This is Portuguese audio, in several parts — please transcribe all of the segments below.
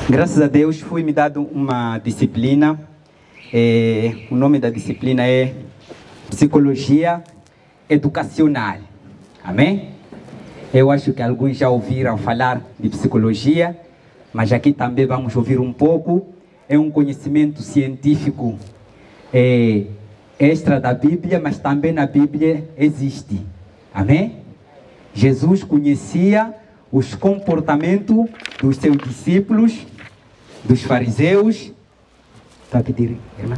Graças a Deus foi-me dado uma disciplina. O nome da disciplina é Psicologia Educacional. Amém? Eu acho que alguns já ouviram falar de psicologia, mas aqui também vamos ouvir um pouco. É um conhecimento científico extra da Bíblia, mas também na Bíblia existe. Amém? Jesus conhecia os comportamentos dos seus discípulos, dos fariseus. Está a pedir, irmã?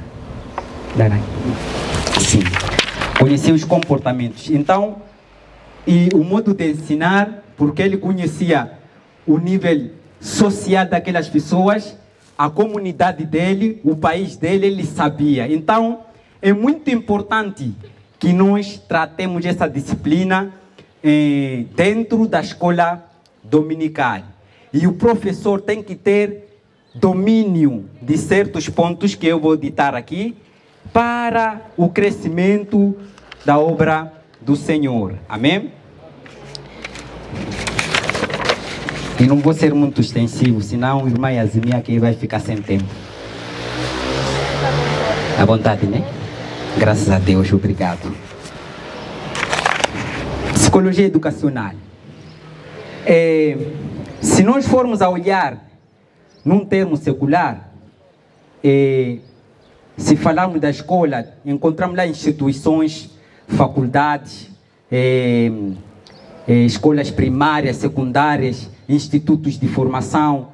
Sim. Conhecia os comportamentos. Então, e o modo de ensinar, porque ele conhecia o nível social daquelas pessoas, a comunidade dele, o país dele, ele sabia. Então, é muito importante que nós tratemos essa disciplina dentro da escola dominical. E o professor tem que ter domínio de certos pontos que eu vou ditar aqui para o crescimento da obra do Senhor. Amém? E não vou ser muito extensivo, senão a irmã Yasmin aqui vai ficar sem tempo. À vontade, né? Graças a Deus, obrigado. Psicologia educacional. Se nós formos a olhar num termo secular, se falarmos da escola, encontramos lá instituições, faculdades, escolas primárias, secundárias, institutos de formação.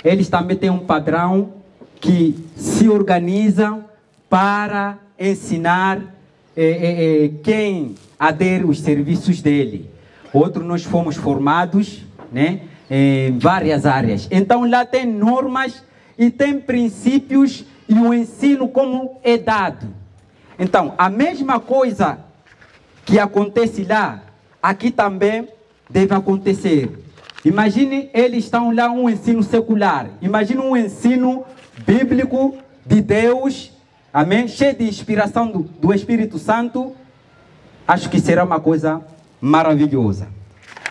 Eles também têm um padrão que se organizam para ensinar quem adere os serviços dele. Outros nós fomos formados, né, em várias áreas. Então lá tem normas e tem princípios e o ensino como é dado. Então a mesma coisa que acontece lá, aqui também deve acontecer. Imagine, eles estão lá um ensino secular. Imagine um ensino bíblico de Deus, amém? Cheio de inspiração do Espírito Santo. Acho que será uma coisa maravilhosa.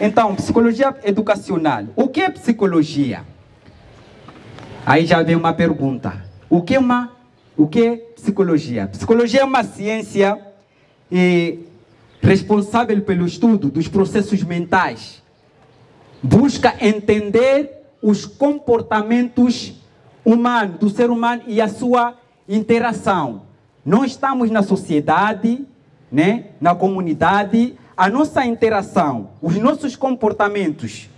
Então, psicologia educacional. O que é psicologia? Aí já vem uma pergunta. O que é psicologia? Psicologia é uma ciência responsável pelo estudo dos processos mentais. Busca entender os comportamentos humanos, do ser humano e a sua interação. Nós estamos na sociedade, né, na comunidade, a nossa interação, os nossos comportamentos,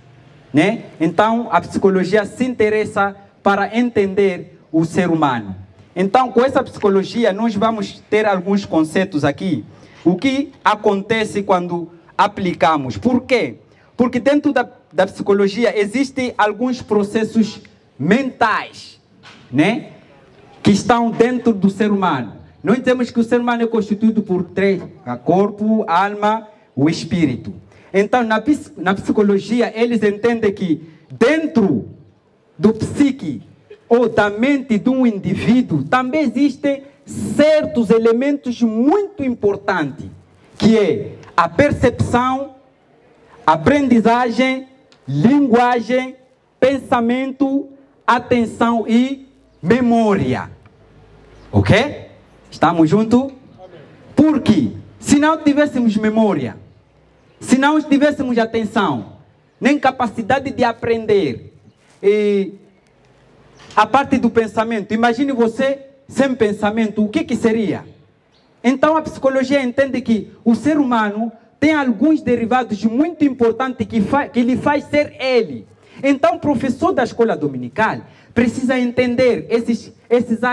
né? Então, a psicologia se interessa para entender o ser humano. Então, com essa psicologia, nós vamos ter alguns conceitos aqui. O que acontece quando aplicamos? Por quê? Porque dentro da psicologia existem alguns processos mentais, né, que estão dentro do ser humano. Nós temos que o ser humano é constituído por três: corpo, alma, o espírito. Então, na psicologia, eles entendem que dentro do psique ou da mente de um indivíduo também existem certos elementos muito importantes, que é a percepção, aprendizagem, linguagem, pensamento, atenção e memória. Ok? Estamos juntos? Porque se não tivéssemos memória, se não tivéssemos atenção, nem capacidade de aprender, a parte do pensamento, imagine você sem pensamento, o que seria? Então a psicologia entende que o ser humano tem alguns derivados muito importantes que lhe faz ser ele. Então o professor da escola dominical precisa entender esses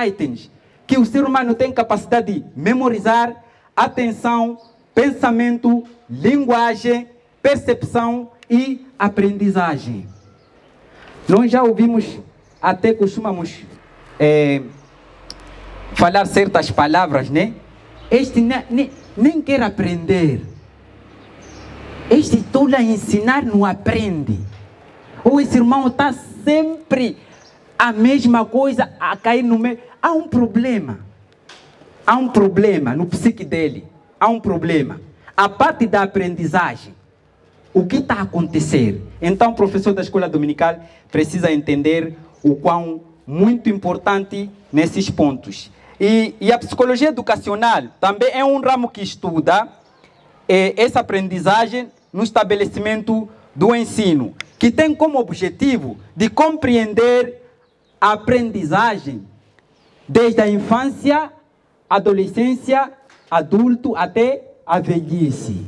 itens, que o ser humano tem capacidade de memorizar, atenção, pensamento, linguagem, percepção e aprendizagem. Nós já ouvimos, até costumamos falar certas palavras, né? Este nem quer aprender. Este todo a ensinar não aprende. Ou esse irmão está sempre a mesma coisa a cair no meio. Há um problema. Há um problema no psique dele. Há um problema. A parte da aprendizagem. O que está a acontecer? Então, o professor da escola dominical precisa entender o quão muito importante nesses pontos. E a psicologia educacional também é um ramo que estuda essa aprendizagem no estabelecimento do ensino, que tem como objetivo de compreender a aprendizagem desde a infância, adolescência, adulto até a velhice.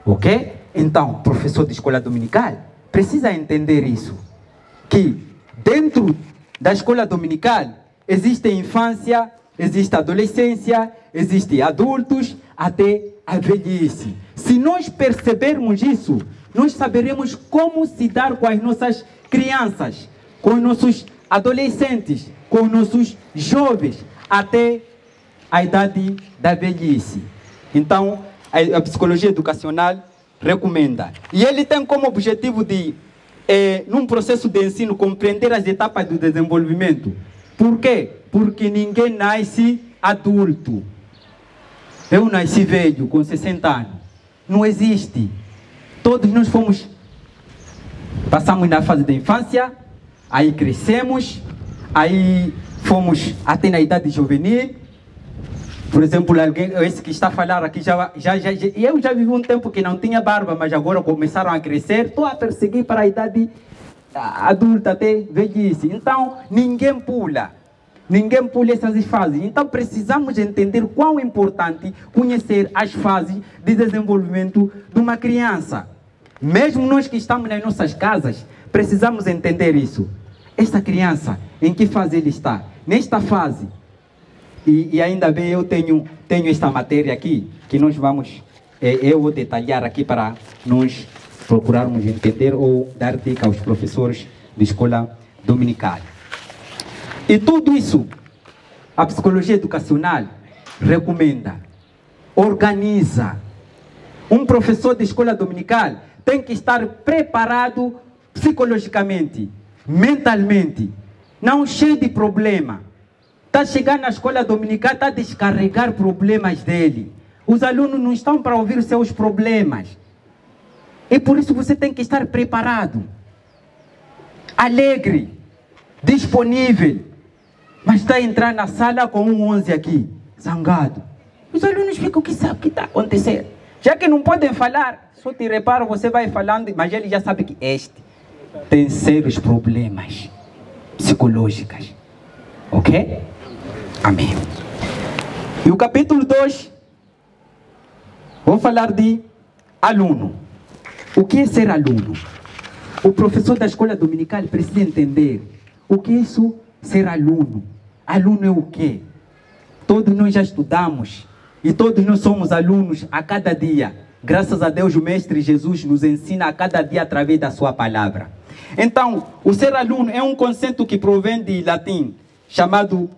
Ok? Então, professor de escola dominical precisa entender isso, que dentro da escola dominical existe infância, existe adolescência, existe adultos até a velhice. Se nós percebermos isso, nós saberemos como se dar com as nossas crianças, com os nossos adolescentes, com os nossos jovens, até a idade da velhice. Então, a psicologia educacional recomenda. E ele tem como objetivo de, num processo de ensino, compreender as etapas do desenvolvimento. Por quê? Porque ninguém nasce adulto. Eu nasci velho, com 60 anos. Não existe. Todos nós passamos na fase da infância, aí crescemos, aí fomos até na idade juvenil. Por exemplo, esse que está a falar aqui, eu já vivi um tempo que não tinha barba, mas agora começaram a crescer. Estou a perseguir para a idade adulta, até velhice. Então, ninguém pula essas fases. Então, precisamos entender quão é importante conhecer as fases de desenvolvimento de uma criança. Mesmo nós que estamos nas nossas casas, precisamos entender isso. Esta criança, em que fase ele está? Nesta fase. E ainda bem, eu tenho esta matéria aqui, que nós vamos, eu vou detalhar aqui para nós procurarmos entender ou dar dica aos professores de escola dominical. E tudo isso, a psicologia educacional recomenda, organiza. Um professor de escola dominical tem que estar preparado psicologicamente, mentalmente, não cheio de problema. Está chegando na escola dominical, está a descarregar problemas dele. Os alunos não estão para ouvir os seus problemas. E por isso você tem que estar preparado, alegre, disponível. Mas está a entrar na sala com um 11 aqui, zangado. Os alunos ficam, que sabe o que está acontecendo? Já que não podem falar, só te reparo, você vai falando, mas ele já sabe que este tem sérios problemas psicológicos. Ok? Amém. E o capítulo 2, vamos falar de aluno. O que é ser aluno? O professor da escola dominical precisa entender o que é isso, ser aluno. Aluno é o quê? Todos nós já estudamos e todos nós somos alunos a cada dia. Graças a Deus, o Mestre Jesus nos ensina a cada dia através da sua palavra. Então, o ser aluno é um conceito que provém de latim, chamado,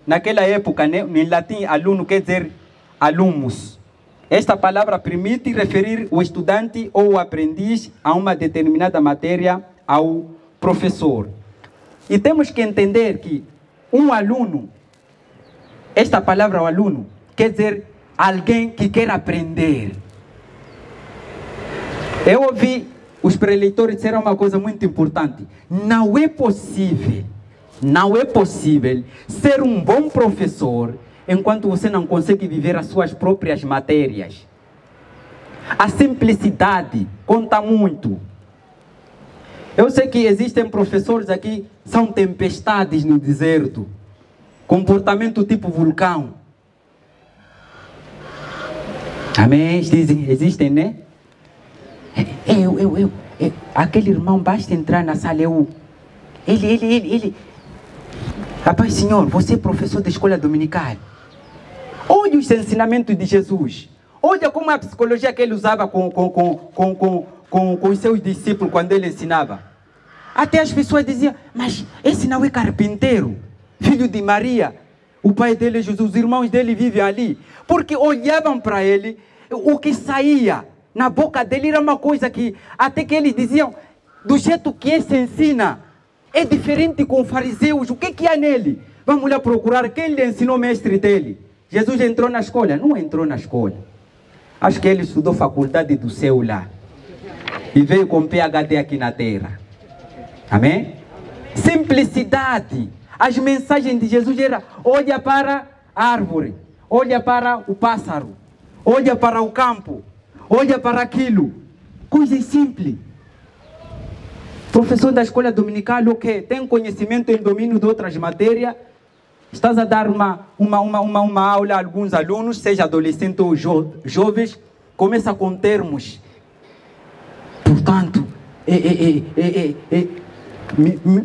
naquela época, né, em latim, aluno quer dizer alumus. Esta palavra permite referir o estudante ou o aprendiz a uma determinada matéria ao professor. E temos que entender que um aluno, esta palavra, o aluno, quer dizer alguém que quer aprender. Eu ouvi os preleitores dizer uma coisa muito importante. Não é possível ser um bom professor enquanto você não consegue viver as suas próprias matérias. A simplicidade conta muito. Eu sei que existem professores aqui, são tempestades no deserto, comportamento tipo vulcão. Amém? Dizem, existem, né? Aquele irmão, basta entrar na sala, ele. Rapaz, senhor, você é professor da escola dominical. Olha os ensinamentos de Jesus. Olha como a psicologia que ele usava com os seus discípulos quando ele ensinava. Até as pessoas diziam, mas esse não é carpinteiro, filho de Maria. O pai dele é Jesus, os irmãos dele vivem ali. Porque olhavam para ele, o que saía na boca dele era uma coisa que, até que eles diziam, do jeito que esse ensina, é diferente com os fariseus. O que há nele? Vamos lá procurar quem lhe ensinou o mestre dele. Jesus entrou na escola? Não entrou na escola. Acho que ele estudou faculdade do céu lá. E veio com PhD aqui na terra. Amém? simplicidade. As mensagens de Jesus eram: olha para a árvore, olha para o pássaro, olha para o campo, olha para aquilo. Coisas simples. Professor da escola dominical, o quê? Tem conhecimento em domínio de outras matérias. Estás a dar uma aula a alguns alunos, seja adolescentes ou jovens, começa com termos. Portanto,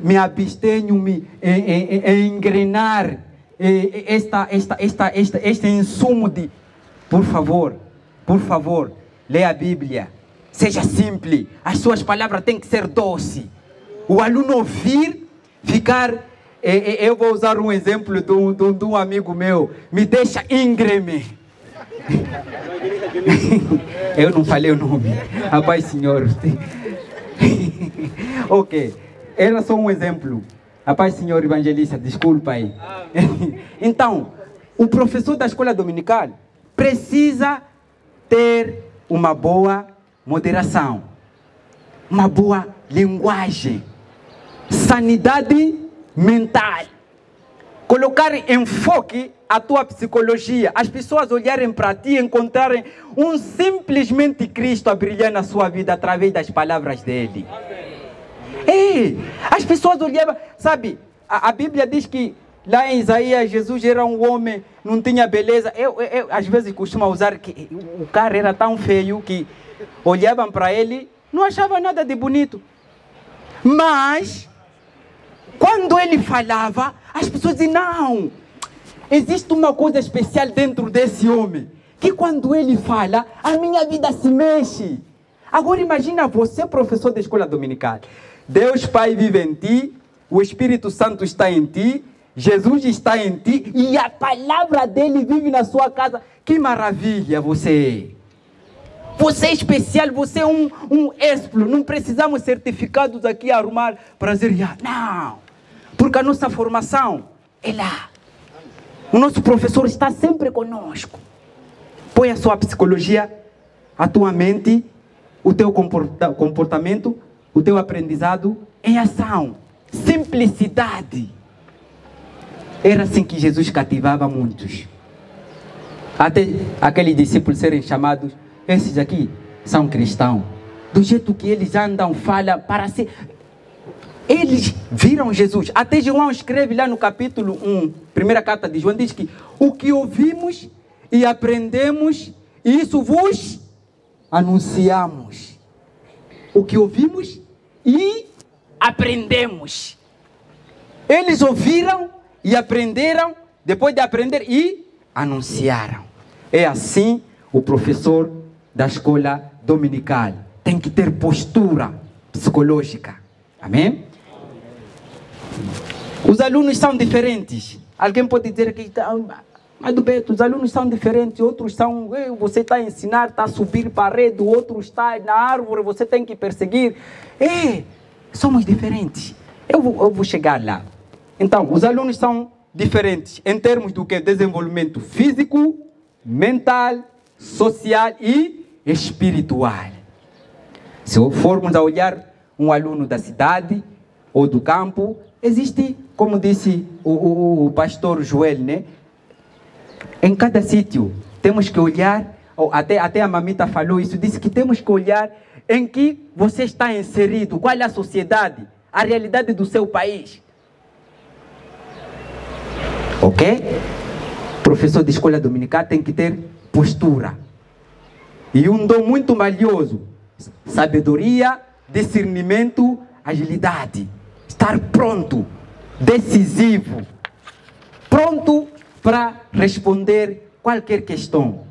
me abstenho em engrenar este insumo de... Por favor, leia a Bíblia. Seja simples. As suas palavras têm que ser doces. O aluno ouvir, ficar... Eu vou usar um exemplo de um amigo meu. Me deixa íngreme. Eu não falei o nome. Rapaz, senhor. Ok. Era só um exemplo. Rapaz, senhor evangelista, desculpa aí. Então, o professor da escola dominical precisa ter uma boa moderação, uma boa linguagem, sanidade mental, colocar enfoque à tua psicologia, as pessoas olharem para ti e encontrarem simplesmente Cristo a brilhar na sua vida através das palavras dele. As pessoas olhavam, sabe, a Bíblia diz que lá em Isaías, Jesus era um homem, não tinha beleza. Eu às vezes costumo usar que o cara era tão feio que olhavam para ele, não achavam nada de bonito. Mas, quando ele falava, as pessoas diziam: não, existe uma coisa especial dentro desse homem, que quando ele fala, a minha vida se mexe. Agora imagina você, professor da escola dominical. Deus Pai vive em ti, o Espírito Santo está em ti, Jesus está em ti e a palavra dele vive na sua casa. Que maravilha você é! Você é especial, você é um exemplo. Não precisamos certificados aqui a arrumar para dizer: não, porque a nossa formação é lá. O nosso professor está sempre conosco. Põe a sua psicologia, a tua mente, o teu comportamento, o teu aprendizado em ação. Simplicidade. Era assim que Jesus cativava muitos. Até aqueles discípulos serem chamados: esses aqui são cristãos. Do jeito que eles andam, falam, para ser... Eles viram Jesus. Até João escreve lá no capítulo 1, primeira carta de João, diz que o que ouvimos e aprendemos, isso vos anunciamos. O que ouvimos e aprendemos. Eles ouviram e aprenderam, depois de aprender, e anunciaram. É assim o professor da escola dominical tem que ter postura psicológica. Amém? Os alunos são diferentes. Alguém pode dizer que... Mas do Beto, os alunos são diferentes. Outros são... Você está a ensinar, está a subir para a rede. O outro está na árvore, você tem que perseguir. Somos diferentes. Eu vou chegar lá. Então, os alunos são diferentes em termos do que? Desenvolvimento físico, mental, social e espiritual. Se formos a olhar um aluno da cidade ou do campo, existe, como disse o pastor Joel, né? Em cada sítio temos que olhar, até a mamita falou isso, disse que temos que olhar em que você está inserido, qual é a sociedade, a realidade do seu país. Ok? Professor de escola dominical tem que ter postura. E um dom muito valioso: sabedoria, discernimento, agilidade. Estar pronto, decisivo, pronto para responder qualquer questão.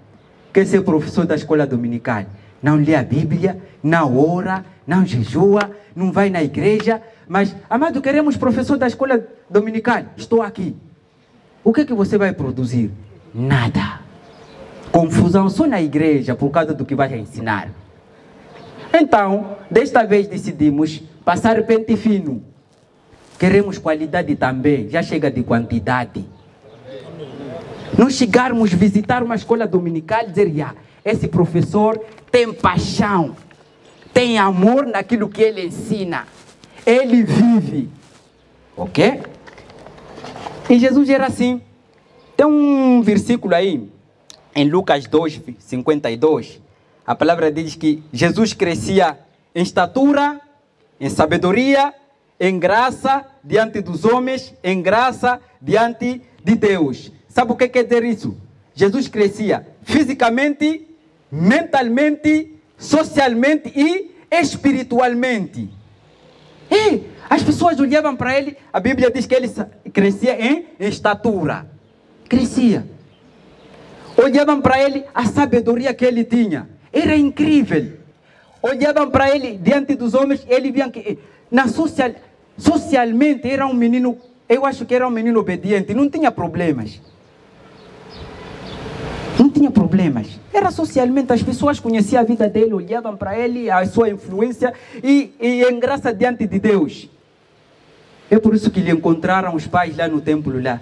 Quer ser professor da escola dominical? Não lê a Bíblia, não ora, não jejua, não vai na igreja. Mas, amado, queremos professor da escola dominical. Estou aqui. O que é que você vai produzir? Nada. Confusão só na igreja por causa do que vai ensinar. Então, desta vez decidimos passar pente fino. Queremos qualidade também, já chega de quantidade. Não chegarmos a visitar uma escola dominical e dizer: esse professor tem paixão, tem amor naquilo que ele ensina. Ele vive. Ok? E Jesus era assim. Tem um versículo aí, em Lucas 2, 52. A palavra diz que Jesus crescia em estatura, em sabedoria, em graça diante dos homens, em graça diante de Deus. Sabe o que quer dizer isso? Jesus crescia fisicamente, mentalmente, socialmente e espiritualmente. E as pessoas olhavam para ele, a Bíblia diz que ele crescia em estatura. Crescia. Olhavam para ele, a sabedoria que ele tinha. Era incrível. Olhavam para ele, diante dos homens, ele via que socialmente era um menino, eu acho que era um menino obediente, não tinha problemas. Não tinha problemas. Era socialmente, as pessoas conheciam a vida dele, olhavam para ele, a sua influência e em graça diante de Deus. É por isso que lhe encontraram os pais lá no templo, lá,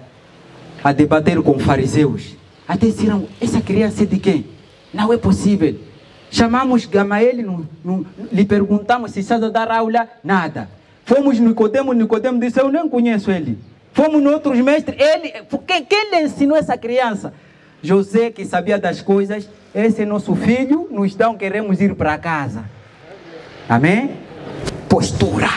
a debater com fariseus. Até disseram, essa criança é de quem? Não é possível. Chamamos Gamaliel, lhe perguntamos se sabe dar aula, nada. Fomos no Nicodemo disse, eu nem conheço ele. Fomos no outros mestres, quem lhe ensinou essa criança? José, que sabia das coisas, esse é nosso filho, nós não queremos ir para casa. Amém? Postura.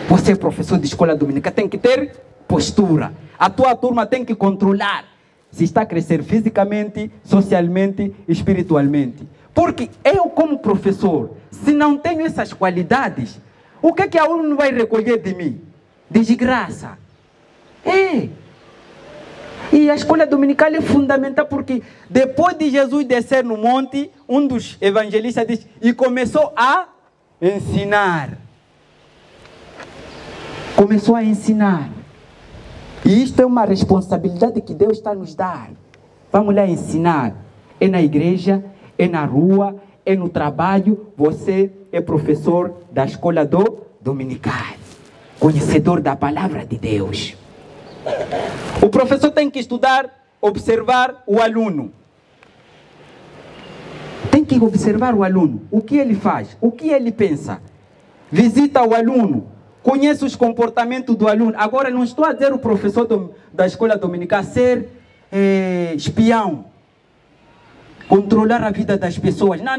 Você é professor de escola dominical, tem que ter postura. A tua turma tem que controlar se está a crescer fisicamente, socialmente, espiritualmente. Porque eu, como professor, se não tenho essas qualidades, o que o aluno vai recolher de mim? Desgraça. E a escola dominical é fundamental porque depois de Jesus descer no monte, um dos evangelistas diz, e começou a ensinar. Começou a ensinar. E isto é uma responsabilidade que Deus está nos dando. Vamos lá ensinar. É na igreja, é na rua, é no trabalho. Você é professor da escola dominical. Conhecedor da palavra de Deus. O professor tem que estudar, observar o aluno. Tem que observar o aluno. O que ele faz? O que ele pensa? Visita o aluno. Conhece os comportamentos do aluno. Agora, não estou a dizer o professor da escola dominical ser espião. Controlar a vida das pessoas. Não.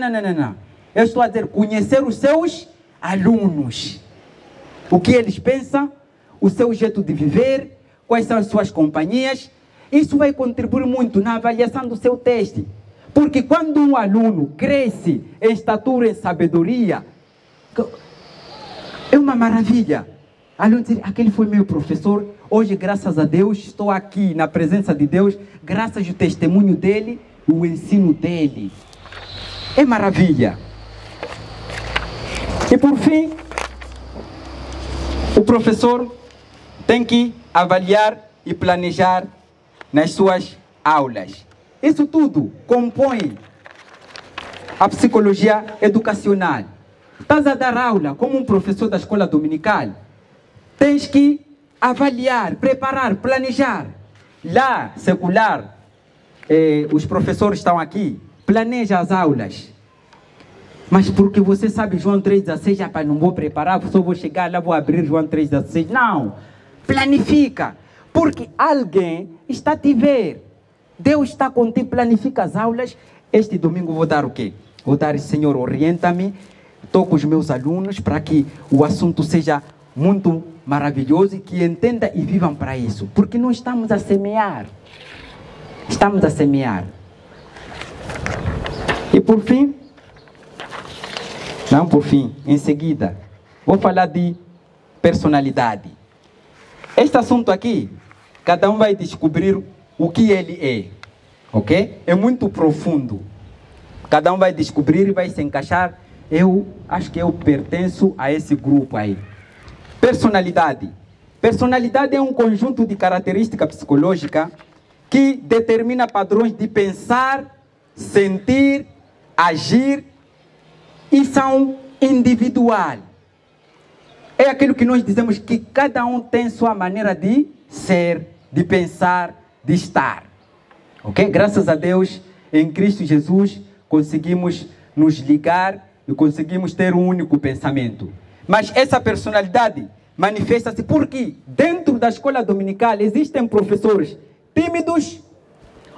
Eu estou a dizer conhecer os seus alunos. O que eles pensam, o seu jeito de viver, quais são as suas companhias. Isso vai contribuir muito na avaliação do seu teste. Porque quando um aluno cresce em estatura, em sabedoria, é uma maravilha. Aluno diz, aquele foi meu professor, hoje graças a Deus estou aqui na presença de Deus, graças ao testemunho dele, o ensino dele. É maravilha. E por fim, o professor tem que avaliar e planejar nas suas aulas. Isso tudo compõe a psicologia educacional. Estás a dar aula como um professor da escola dominical, tens que avaliar, preparar, planejar. Lá, secular, os professores estão aqui, planeja as aulas. Mas porque você sabe João 3,16, já não vou preparar, só vou chegar lá, vou abrir João 3,16. Não, planifica, porque alguém está a te ver. Deus está contigo, planifica as aulas. Este domingo vou dar o quê? Vou dar, Senhor, orienta-me. Estou com os meus alunos para que o assunto seja muito maravilhoso e que entendam e vivam para isso. Porque nós estamos a semear. Estamos a semear. E por fim, em seguida, vou falar de personalidade. Este assunto aqui, cada um vai descobrir o que ele é. Ok? É muito profundo. Cada um vai descobrir e vai se encaixar. Eu acho que eu pertenço a esse grupo aí. Personalidade. Personalidade é um conjunto de características psicológicas que determina padrões de pensar, sentir, agir e são individual. É aquilo que nós dizemos que cada um tem sua maneira de ser, de pensar, de estar. Ok? Graças a Deus, em Cristo Jesus, conseguimos nos ligar e conseguimos ter um único pensamento. Mas essa personalidade manifesta-se porque dentro da escola dominical existem professores tímidos,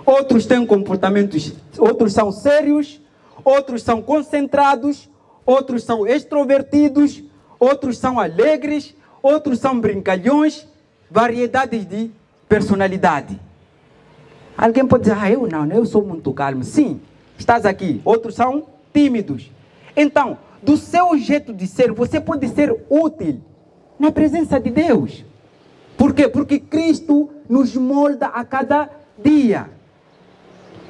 outros têm comportamentos, outros são sérios, outros são concentrados, outros são extrovertidos, outros são alegres, outros são brincalhões, variedades de personalidade. Alguém pode dizer, eu não, eu sou muito calmo. Sim, estás aqui. Outros são tímidos. Então, do seu jeito de ser, você pode ser útil na presença de Deus. Por quê? Porque Cristo nos molda a cada dia.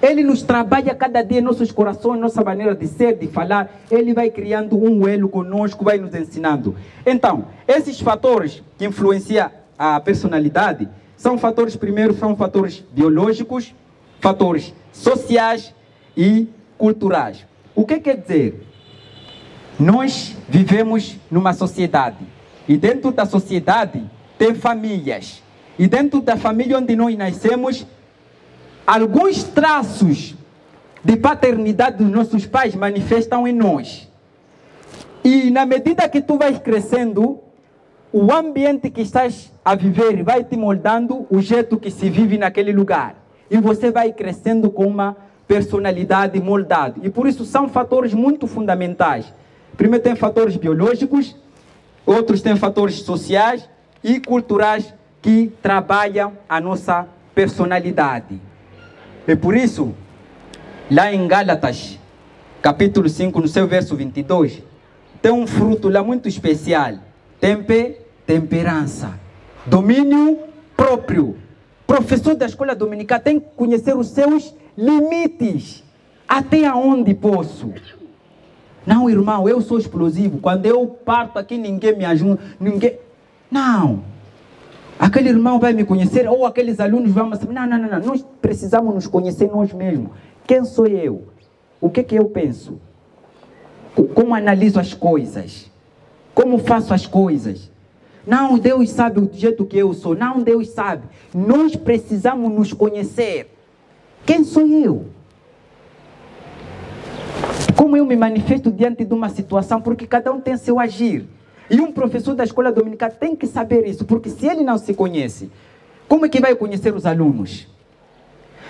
Ele nos trabalha a cada dia em nossos corações, nossa maneira de ser, de falar. Ele vai criando um elo conosco, vai nos ensinando. Então, esses fatores que influenciam a personalidade são fatores, primeiro, são fatores biológicos, fatores sociais e culturais. O que quer dizer? Nós vivemos numa sociedade. E dentro da sociedade tem famílias. E dentro da família onde nós nascemos, alguns traços de paternidade dos nossos pais manifestam em nós. E na medida que tu vais crescendo, o ambiente que estás a viver vai te moldando o jeito que se vive naquele lugar. E você vai crescendo com uma personalidade moldada. E por isso são fatores muito fundamentais. Primeiro tem fatores biológicos, outros têm fatores sociais e culturais que trabalham a nossa personalidade. E por isso, lá em Gálatas, capítulo 5, no seu verso 22, tem um fruto lá muito especial. Temperança. Domínio próprio. Professor da escola dominical tem que conhecer os seus limites. Até onde posso. Não, irmão, eu sou explosivo. Quando eu parto aqui, ninguém me ajuda. Não. Aquele irmão vai me conhecer, ou aqueles alunos vão me saber. Não. Nós precisamos nos conhecer nós mesmos. Quem sou eu? O que eu penso? Como analiso as coisas? Como faço as coisas? Não, Deus sabe o jeito que eu sou. Não, Deus sabe. Nós precisamos nos conhecer. Quem sou eu? Como eu me manifesto diante de uma situação? Porque cada um tem seu agir. E um professor da escola dominical tem que saber isso. Porque se ele não se conhece, como é que vai conhecer os alunos?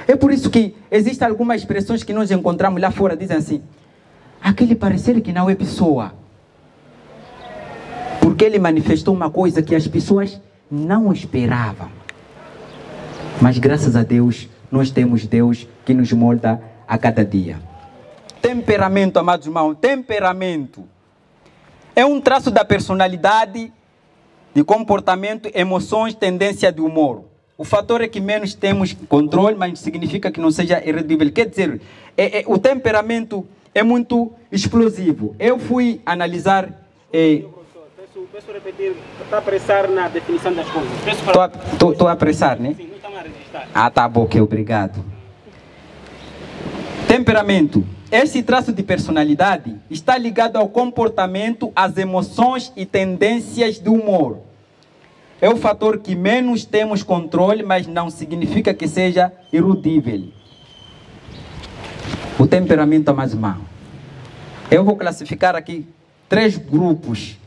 É por isso que existem algumas expressões que nós encontramos lá fora. Dizem assim, aquele parecer que não é pessoa. Porque ele manifestou uma coisa que as pessoas não esperavam. Mas graças a Deus, nós temos Deus que nos molda a cada dia. Temperamento, amados irmãos, temperamento é um traço da personalidade, de comportamento, emoções, tendência de humor. O fator é que menos temos controle, mas significa que não seja irredutível. Quer dizer, o temperamento é muito explosivo. Eu fui analisar... Peço repetir, está a apressar na definição das coisas. Estou a apressar, né? Sim, não está a registrar. Ah, tá bom, ok, obrigado. Temperamento. Esse traço de personalidade está ligado ao comportamento, às emoções e tendências do humor. É o fator que menos temos controle, mas não significa que seja irredutível. O temperamento, mais irmão. Eu vou classificar aqui 3 grupos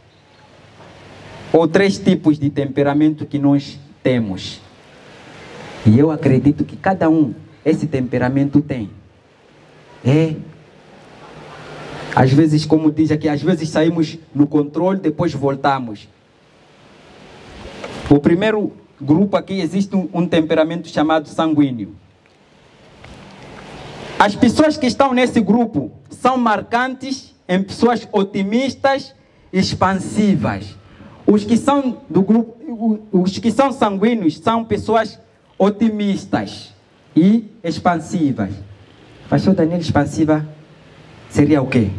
ou 3 tipos de temperamento que nós temos. E eu acredito que cada um, esse temperamento tem. Às vezes, como diz aqui, às vezes saímos no controle, depois voltamos. O primeiro grupo aqui, existe um temperamento chamado sanguíneo. As pessoas que estão nesse grupo são marcantes em pessoas otimistas e expansivas. Os que são do grupo, os que são sanguíneos são pessoas otimistas e expansivas. Pastor Daniel, expansiva seria o quê?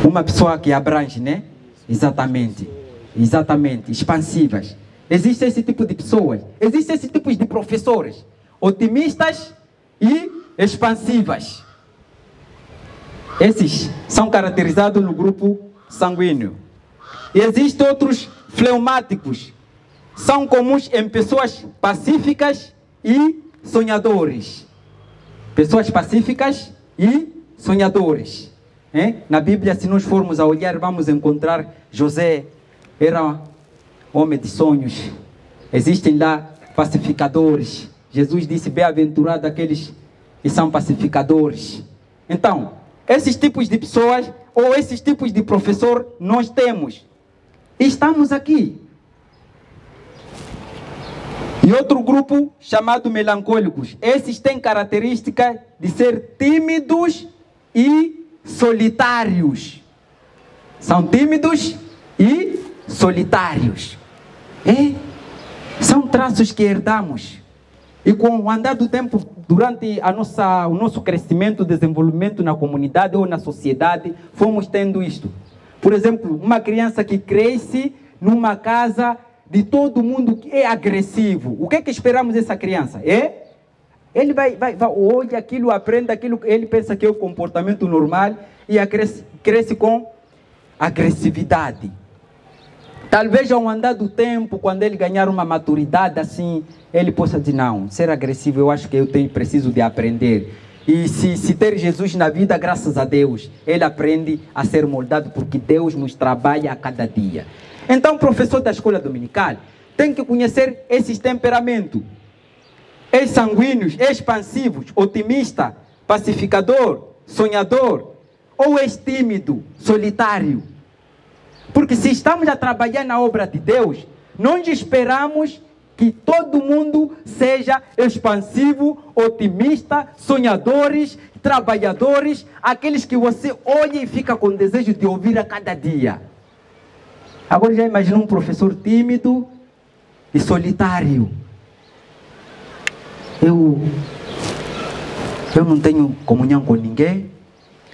Uma pessoa que abrange, né? Exatamente. Exatamente. Expansivas. Existe esse tipo de pessoas. Existe esse tipo de professores. Otimistas e expansivas. Esses são caracterizados no grupo sanguíneo. E existem outros fleumáticos. São comuns em pessoas pacíficas e sonhadores. Pessoas pacíficas e sonhadores. Na Bíblia, se nós formos a olhar, vamos encontrar José, era homem de sonhos. Existem lá pacificadores. Jesus disse, bem-aventurado aqueles que são pacificadores. Então, esses tipos de pessoas, ou esses tipos de professor, nós temos. Estamos aqui. E outro grupo chamado melancólicos. Esses têm característica de ser tímidos e solitários. São tímidos e solitários. São traços que herdamos. E com o andar do tempo, durante o nosso crescimento, desenvolvimento na comunidade ou na sociedade, fomos tendo isto. Por exemplo, uma criança que cresce numa casa de todo mundo que é agressivo. O que é que esperamos dessa criança? Ele vai olha aquilo, aprende aquilo, ele pensa que é o comportamento normal e cresce com agressividade. Talvez ao andar do tempo, quando ele ganhar uma maturidade assim, ele possa dizer, não, ser agressivo eu acho que eu preciso de aprender. E se ter Jesus na vida, graças a Deus, ele aprende a ser moldado porque Deus nos trabalha a cada dia. Então, o professor da escola dominical tem que conhecer esses temperamentos. Ex-sanguíneos, expansivos, otimista, pacificador, sonhador, ou ex-tímido, solitário. Porque se estamos a trabalhar na obra de Deus, não esperamos que todo mundo seja expansivo, otimista, sonhadores, trabalhadores, aqueles que você olha e fica com desejo de ouvir a cada dia. Agora já imagina um professor tímido e solitário. Eu não tenho comunhão com ninguém,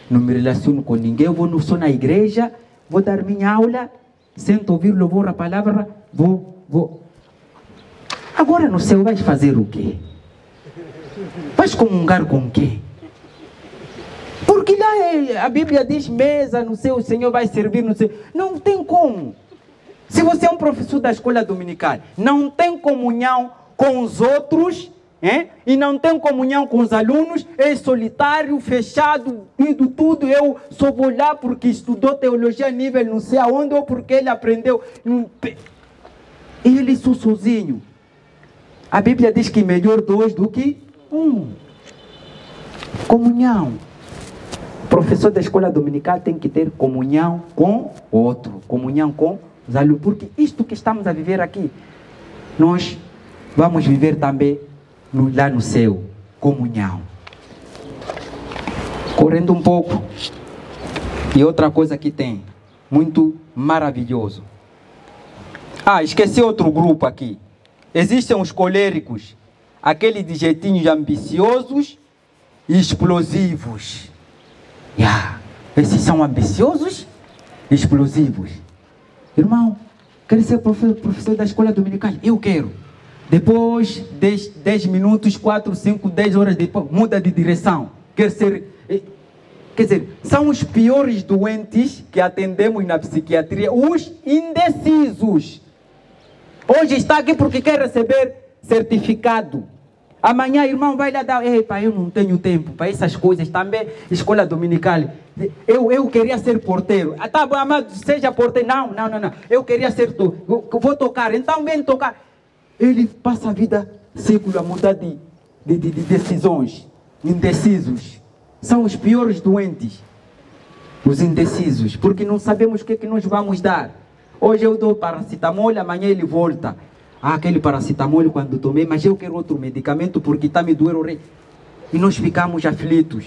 não me relaciono com ninguém, eu vou só na igreja, vou dar minha aula, sento ouvir louvor a palavra, vou. Agora no céu vais fazer o quê? Vais comungar com quê? Porque lá a Bíblia diz mesa no céu, o Senhor vai servir no céu. Não tem como. Se você é um professor da escola dominical, não tem comunhão com os outros, e não tem comunhão com os alunos, é solitário, fechado, indo tudo, eu só vou lá porque estudou teologia a nível não sei aonde, ou porque ele aprendeu. Ele só sozinho. A Bíblia diz que melhor dois do que um. Comunhão. O professor da escola dominical tem que ter comunhão com o outro, comunhão com os alunos, porque isto que estamos a viver aqui, nós vamos viver também lá no céu, comunhão. Correndo um pouco, e outra coisa que tem, muito maravilhoso. Esqueci outro grupo aqui. Existem os coléricos, aqueles de jeitinhos ambiciosos e explosivos. Esses são ambiciosos e explosivos. Irmão, quer ser professor da escola dominical? Eu quero. Depois, 10 minutos, 4, 5, 10 horas depois, muda de direção. Quer dizer, são os piores doentes que atendemos na psiquiatria, os indecisos. Hoje está aqui porque quer receber certificado. Amanhã, irmão, vai lá dar, eu não tenho tempo para essas coisas também, escola dominical. Eu queria ser porteiro. Tá bom, amado, seja porteiro. Não. Eu queria ser, vou tocar, então vem tocar. Ele passa a vida século a mudar de decisões. Indecisos. São os piores doentes. Os indecisos. Porque não sabemos o que é que nós vamos dar. Hoje eu dou paracetamol, amanhã ele volta. Aquele paracetamol quando tomei, mas eu quero outro medicamento porque está me doendo o rei. E nós ficamos aflitos.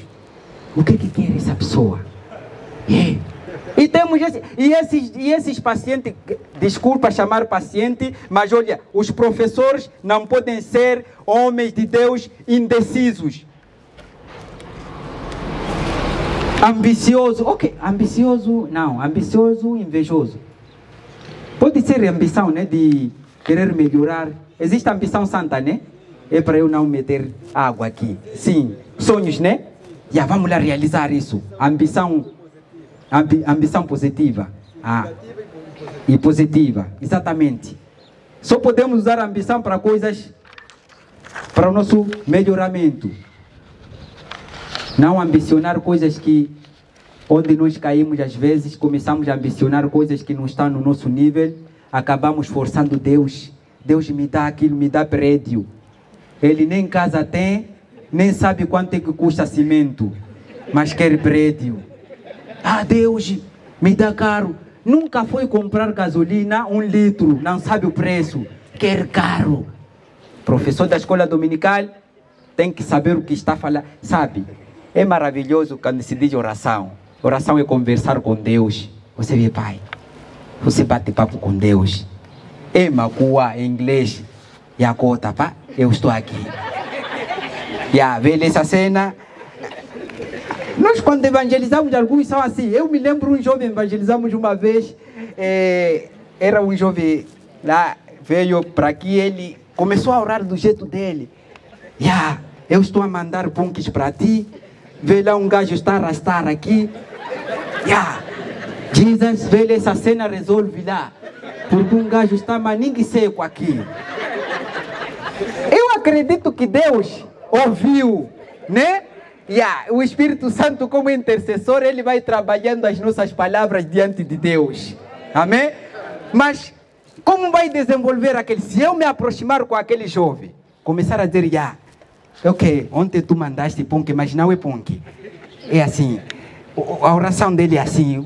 O que quer essa pessoa? E temos esses pacientes, desculpa chamar paciente, mas olha, os professores não podem ser homens de Deus indecisos. Ambicioso, ambicioso, invejoso. Pode ser ambição, né, de querer melhorar. Existe a ambição santa, né? É para eu não meter água aqui. Sim, sonhos, né? Vamos lá realizar isso. Ambição positiva. E positiva, exatamente. Só podemos usar a ambição para coisas, para o nosso melhoramento. Não ambicionar coisas que onde nós caímos às vezes, começamos a ambicionar coisas que não estão no nosso nível, acabamos forçando Deus. Deus me dá aquilo, me dá prédio. Ele nem casa tem, nem sabe quanto é que custa cimento, mas quer prédio. Ah, Deus, me dá caro. Nunca foi comprar gasolina, 1 litro, não sabe o preço, quer caro. Professor da escola dominical tem que saber o que está falando, sabe? É maravilhoso quando se diz oração. Oração é conversar com Deus. Você vê, pai, você bate papo com Deus. É macua em inglês. E a cota, pá, eu estou aqui. Vê essa cena. Nós quando evangelizamos, alguns são assim. Eu me lembro um jovem, evangelizamos uma vez. Era um jovem lá, veio para aqui, ele começou a orar do jeito dele. Eu estou a mandar punks para ti. Vê lá um gajo está a arrastar aqui. Jesus, vê essa cena, resolve lá. Porque um gajo está maningue seco aqui. Eu acredito que Deus ouviu, né? O Espírito Santo, como intercessor, ele vai trabalhando as nossas palavras diante de Deus. Amém? Mas como vai desenvolver aquele? Se eu me aproximar com aquele jovem, começar a dizer, ok, ontem tu mandaste punk, mas não é punk. É assim, a oração dele é assim.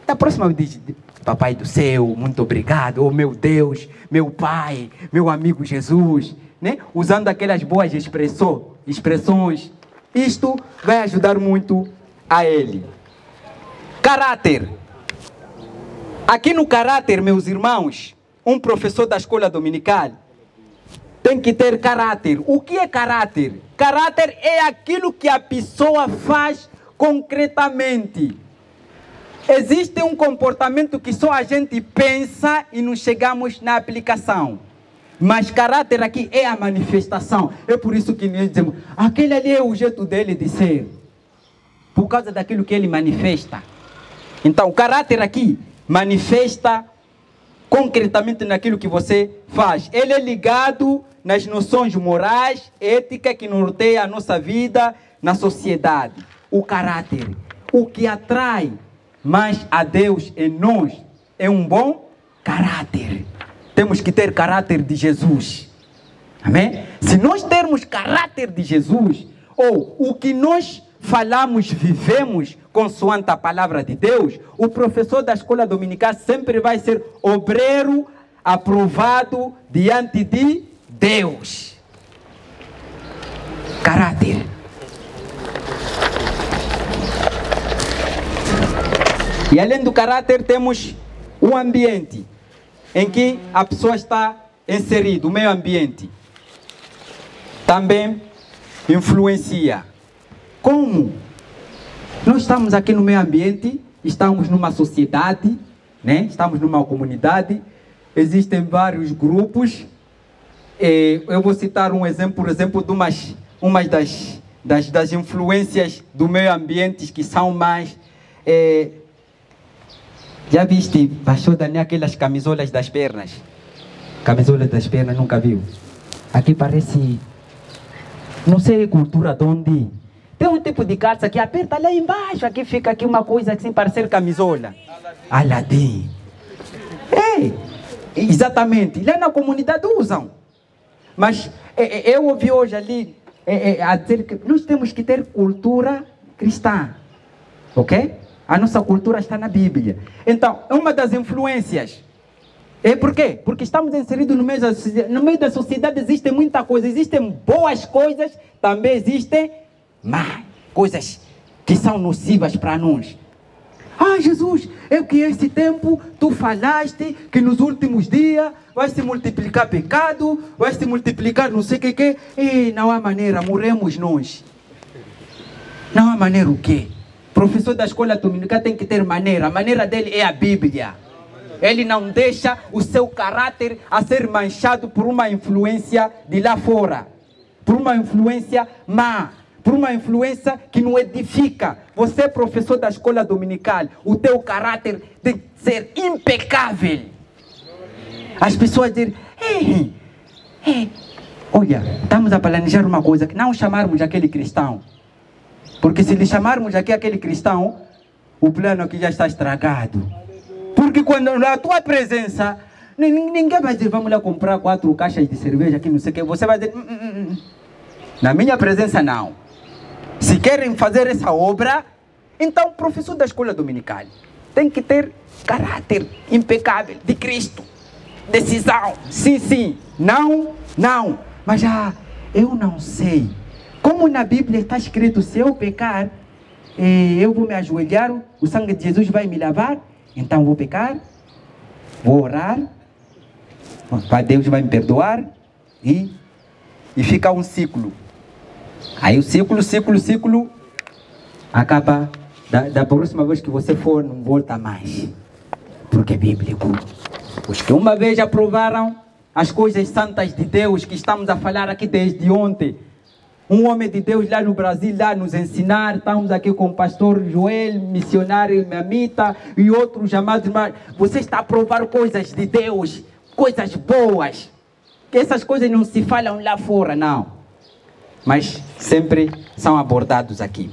Da próxima diz, Papai do céu, muito obrigado, oh meu Deus, meu Pai, meu amigo Jesus, né? Usando aquelas boas expressões. Isto vai ajudar muito a ele. Caráter. Aqui no caráter, meus irmãos, um professor da escola dominical tem que ter caráter. O que é caráter? Caráter é aquilo que a pessoa faz concretamente. Existe um comportamento que só a gente pensa e não chegamos na aplicação. Mas caráter aqui é a manifestação. É por isso que nós dizemos, aquele ali é o jeito dele de ser. Por causa daquilo que ele manifesta. Então, o caráter aqui manifesta concretamente naquilo que você faz. Ele é ligado nas noções morais, ética que norteia a nossa vida na sociedade. O caráter, o que atrai mais a Deus em nós é um bom caráter. Temos que ter caráter de Jesus. Amém? Se nós termos caráter de Jesus, ou o que nós falamos, vivemos consoante a palavra de Deus, o professor da escola dominical sempre vai ser obreiro aprovado diante de Deus. Caráter. E além do caráter, temos o ambiente em que a pessoa está inserida, o meio ambiente. Também influencia. Como? Nós estamos aqui no meio ambiente, estamos numa sociedade, né? Estamos numa comunidade, existem vários grupos. Eu vou citar um exemplo, por exemplo, de umas das influências do meio ambiente que são mais... já viste, pastor Daniel, aquelas camisolas das pernas? Camisolas das pernas, nunca viu? Aqui parece... Não sei a cultura de onde... Tem um tipo de calça que aperta lá embaixo, aqui fica aqui uma coisa assim, parecer camisola. Aladim. Exatamente. Lá na comunidade usam. Mas eu ouvi hoje ali a dizer que nós temos que ter cultura cristã. Ok? A nossa cultura está na Bíblia. Então, uma das influências. Por quê? Porque estamos inseridos no meio da sociedade, existe muita coisa. Existem boas coisas, também existem más coisas que são nocivas para nós. Jesus, que esse tempo tu falaste que nos últimos dias vai se multiplicar pecado, vai se multiplicar não sei o que. E não há maneira, morremos nós. Não há maneira o quê? Professor da escola dominical tem que ter maneira. A maneira dele é a Bíblia. Ele não deixa o seu caráter a ser manchado por uma influência de lá fora. Por uma influência má. Por uma influência que não edifica. Você é professor da escola dominical. O teu caráter tem que ser impecável. As pessoas dizem, olha, estamos a planejar uma coisa, que não chamarmos aquele cristão. Porque se lhe chamarmos aqui aquele cristão, o plano aqui já está estragado. Porque quando a tua presença, ninguém vai dizer, vamos lá comprar 4 caixas de cerveja aqui, não sei o que. Você vai dizer, na minha presença não. Se querem fazer essa obra, então o professor da escola dominical tem que ter caráter impecável de Cristo. Decisão, sim, sim, não, não. Mas eu não sei. Como na Bíblia está escrito, se eu pecar, eu vou me ajoelhar, o sangue de Jesus vai me lavar, então vou pecar, vou orar, Deus vai me perdoar e fica um ciclo. Aí o ciclo acaba, da próxima vez que você for, não volta mais. Porque é bíblico. Os que uma vez aprovaram as coisas santas de Deus, que estamos a falar aqui desde ontem, um homem de Deus lá no Brasil, lá nos ensinar, estamos aqui com o pastor Joel, missionário Mamita e outros chamados, mas você está a provar coisas de Deus, coisas boas, que essas coisas não se falam lá fora, não, mas sempre são abordados aqui.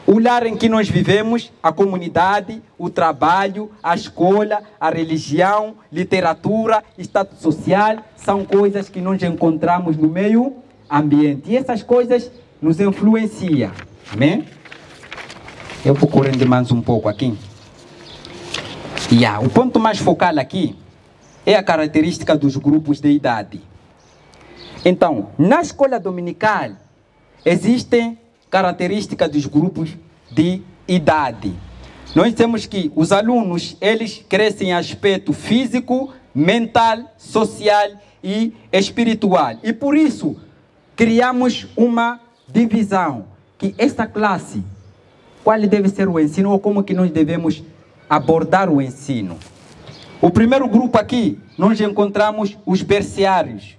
O lar em que nós vivemos, a comunidade, o trabalho, a escola, a religião, literatura, status social, são coisas que nós encontramos no meio ambiente. E essas coisas nos influenciam. Amém? Eu procurando mais um pouco aqui. O ponto mais focal aqui é a característica dos grupos de idade. Então, na escola dominical, existem características dos grupos de idade. Nós temos que os alunos, eles crescem em aspecto físico, mental, social e espiritual. E por isso, criamos uma divisão, que esta classe, qual deve ser o ensino ou como que nós devemos abordar o ensino. O primeiro grupo aqui, nós encontramos os berciários,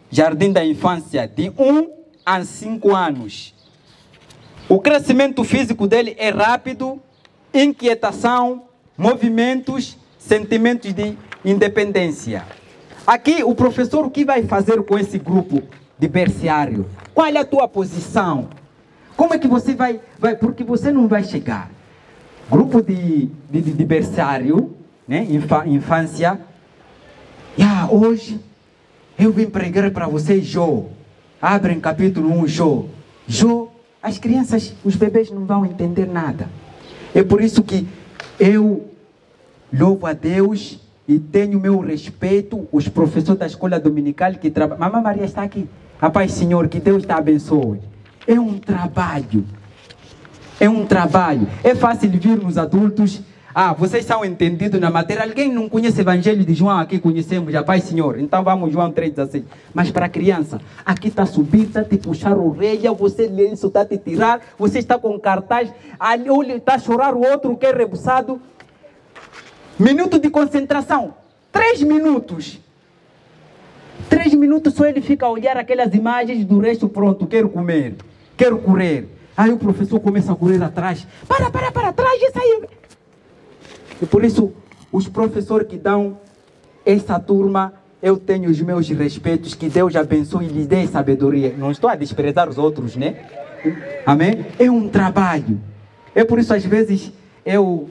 jardim da infância, de 1 a 5 anos. O crescimento físico dele é rápido, inquietação, movimentos, sentimentos de independência. Aqui o professor o que vai fazer com esse grupo de berciário? Qual é a tua posição? Como é que você vai porque você não vai chegar. Grupo de berciário, né? Infância. Hoje eu vim pregar para vocês Jó. Abrem capítulo 1, Jó. Jó, as crianças, os bebês não vão entender nada. É por isso que eu louvo a Deus e tenho meu respeito, os professores da escola dominical que trabalham. Mamãe Maria está aqui. Rapaz, Senhor, que Deus te abençoe. É um trabalho. É um trabalho. É fácil vir nos adultos. Vocês são entendidos na matéria. Alguém não conhece o Evangelho de João? Aqui conhecemos, Pai, Senhor. Então vamos, João 3,16. Mas para a criança, aqui está subir, está te puxar a orelha, você lê isso, está te tirar, você está com cartaz, ali está a chorar, o outro que é rebuçado. Minuto de concentração. 3 minutos. 3 minutos só ele fica a olhar aquelas imagens, do resto pronto, quero comer, quero correr. Aí o professor começa a correr atrás. Para trás, isso aí. E por isso, os professores que dão essa turma, eu tenho os meus respeitos, que Deus abençoe e lhes dê sabedoria. Não estou a desprezar os outros, né? Amém? É um trabalho. É por isso, às vezes,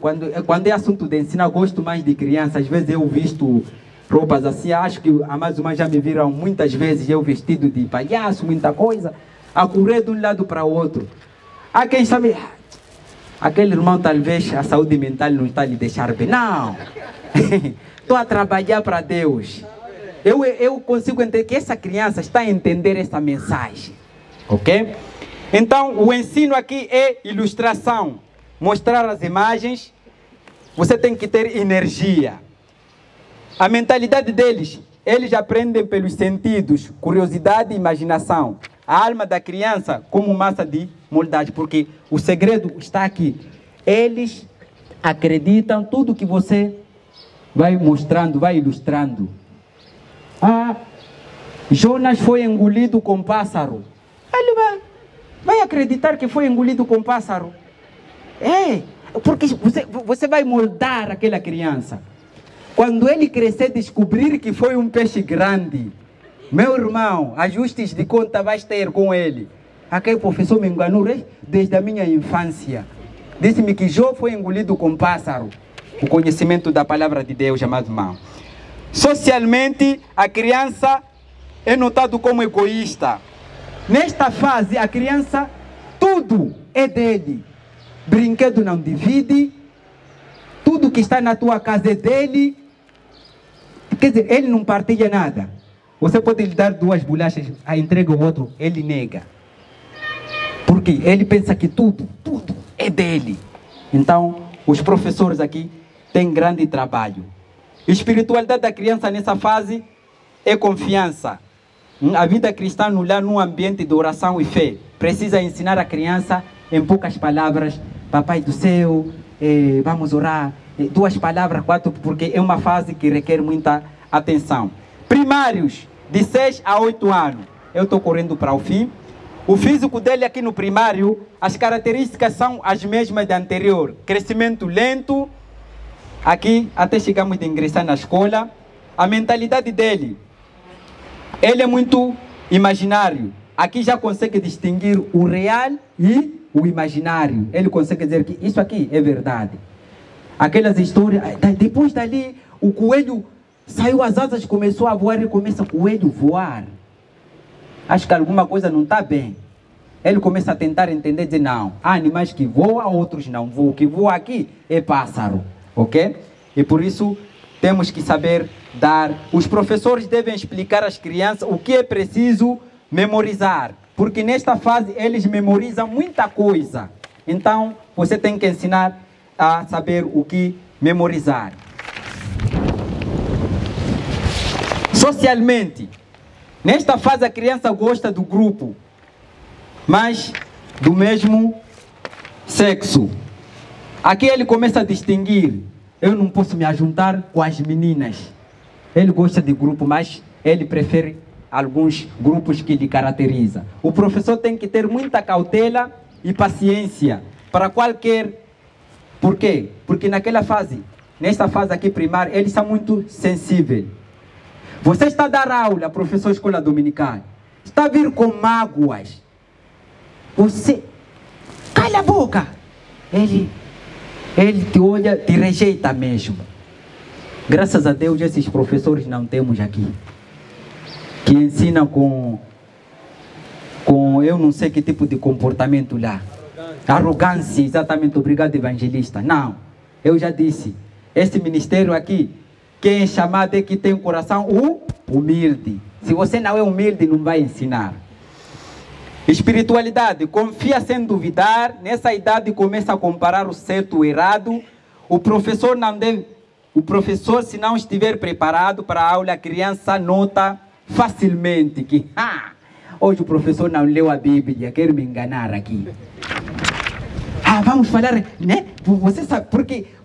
quando é assunto de ensino, eu gosto mais de criança. Às vezes eu visto roupas assim, acho que a mais uma já me viram muitas vezes, eu vestido de palhaço, muita coisa, a correr de um lado para o outro. Há quem sabe, aquele irmão talvez a saúde mental não está a lhe deixar bem. Não! Estou a trabalhar para Deus. Eu consigo entender que essa criança está a entender essa mensagem. Ok? Então, o ensino aqui é ilustração. Mostrar as imagens. Você tem que ter energia. A mentalidade deles, eles aprendem pelos sentidos, curiosidade e imaginação. A alma da criança como massa de moldagem, porque o segredo está aqui. Eles acreditam tudo que você vai mostrando, vai ilustrando. Jonas foi engolido com pássaro. Ele vai acreditar que foi engolido com pássaro. Porque você vai moldar aquela criança. Quando ele crescer, descobrir que foi um peixe grande, meu irmão, ajustes de conta vai ter com ele. Aquele professor me enganou desde a minha infância. Disse-me que Jó foi engolido com pássaro. O conhecimento da palavra de Deus, amado irmão. Socialmente, a criança é notado como egoísta. Nesta fase, a criança, tudo é dele. Brinquedo não divide. Tudo que está na tua casa é dele. Quer dizer, ele não partilha nada. Você pode lhe dar 2 bolachas, a entrega o outro, ele nega. Porque ele pensa que tudo é dele. Então, os professores aqui têm grande trabalho. A espiritualidade da criança nessa fase é confiança. A vida cristã no lar, num ambiente de oração e fé, precisa ensinar a criança em poucas palavras: Papai do céu, vamos orar. 2 palavras, 4, porque é uma fase que requer muita atenção. Primários, de 6 a 8 anos. Eu estou correndo para o fim. O físico dele aqui no primário, as características são as mesmas da anterior. Crescimento lento. Aqui, até chegamos a ingressar na escola. A mentalidade dele, ele é muito imaginário. Aqui já consegue distinguir o real e o imaginário. Ele consegue dizer que isso aqui é verdade. Aquelas histórias, depois dali, o coelho saiu as asas, começou a voar, ele começa o coelho a voar. Acho que alguma coisa não está bem. Ele começa a tentar entender, dizer, não, há animais que voam, outros não voam. O que voa aqui é pássaro, ok? E por isso temos que saber dar. Os professores devem explicar às crianças o que é preciso memorizar. Porque nesta fase eles memorizam muita coisa. Então você tem que ensinar a saber o que memorizar. Socialmente, nesta fase a criança gosta do grupo, mas do mesmo sexo. Aqui ele começa a distinguir: eu não posso me ajuntar com as meninas. Ele gosta de grupo, mas ele prefere alguns grupos que lhe caracterizam. O professor tem que ter muita cautela e paciência para qualquer... Por quê? Porque naquela fase, nesta fase aqui primária, eles são muito sensíveis. Você está a dar aula, professor escola dominical, está a vir com mágoas. Você... Cala a boca! Ele te olha, te rejeita mesmo. Graças a Deus, esses professores não temos aqui. Que ensinam com eu não sei que tipo de comportamento lá. Arrogância, exatamente. Obrigado, evangelista. Não, eu já disse, esse ministério aqui, quem é chamado é que tem um coração humilde. Se você não é humilde, não vai ensinar. Espiritualidade, confia sem duvidar. Nessa idade começa a comparar o certo e o errado. O professor, se não estiver preparado para a aula, a criança nota facilmente que hoje o professor não leu a Bíblia, quer me enganar aqui. Vamos falar, né? Você sabe,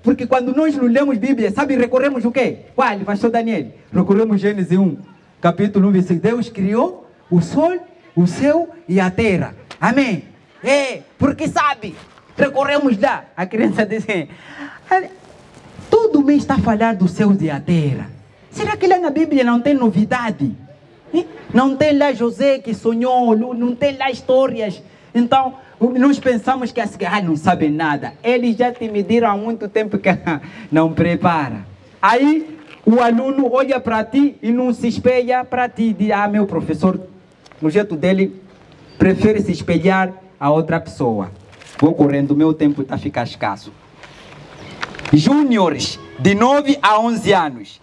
porque quando nós não lemos Bíblia, sabe, recorremos o quê? Qual, pastor Daniel? Recorremos Gênesis 1, capítulo 1, versículo. Deus criou o sol, o céu e a terra. Amém? Porque sabe, recorremos lá. A criança diz, todo mês está a falar do céu e a terra. Será que lá na Bíblia não tem novidade? Não tem lá José que sonhou, não tem lá histórias. Então, nós pensamos que não sabem nada. Eles já te mediram há muito tempo que não prepara. Aí, o aluno olha para ti e não se espelha para ti. Diz, meu professor, no jeito dele, prefere se espelhar a outra pessoa. Vou correndo, o meu tempo está a ficar escasso. Júniores, de 9 a 11 anos.